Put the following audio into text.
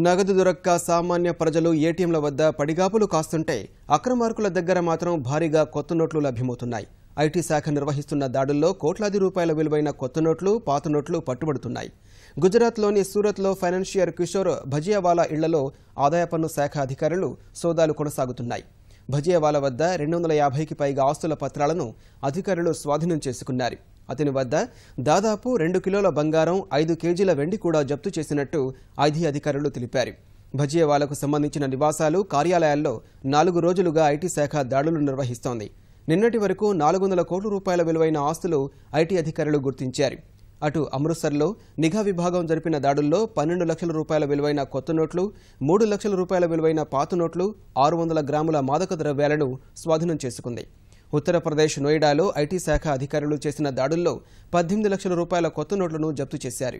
నగదు దొరక్క సామాన్య ప్రజలు ఏటీఎంల వద్ద పడిగాపులు కాస్తుంటే అక్రమార్కుల దగ్గర మాత్రం భారీగా కొత్త నోట్లు లభ్యమవుతున్నాయి. ఐటీ శాఖ నిర్వహిస్తున్న దాడుల్లో కోట్లాది రూపాయల విలువైన కొత్త నోట్లు, పాత నోట్లు పట్టుబడుతున్నాయి. గుజరాత్లోని సూరత్లో ఫైనాన్షియర్ కిషోర్ భజియావాలా ఇళ్లలో ఆదాయ పన్ను శాఖ అధికారులు సోదాలు కొనసాగుతున్నాయి. భజియావాలా వద్ద 250కి పైగా ఆస్తుల పత్రాలను అధికారులు స్వాధీనం చేసుకున్నారు. అతని వద్ద దాదాపు 2 కిలోల బంగారం, 5 కేజీల వెండి కూడా జప్తు చేసినట్టు ఐటీ అధికారులు తెలిపారు. భజియావాలాకు సంబంధించిన నివాసాలు, కార్యాలయాల్లో 4 రోజులుగా ఐటీ శాఖ దాడులు నిర్వహిస్తోంది. నిన్నటి వరకు 400 కోట్ల రూపాయల విలువైన ఆస్తులు ఐటీ అధికారులు గుర్తించారు. అటు అమృత్సర్లో నిఘా విభాగం జరిపిన దాడుల్లో 12 లక్షల రూపాయల విలువైన కొత్త నోట్లు, 3 లక్షల రూపాయల విలువైన పాత నోట్లు, 600 గ్రాముల మాదక ద్రవ్యాలను స్వాధీనం చేసుకుంది. ఉత్తరప్రదేశ్ నోయిడాలో ఐటీ శాఖ అధికారులు చేసిన దాడుల్లో 18 లక్షల రూపాయల కొత్త నోట్లను జప్తు చేశారు.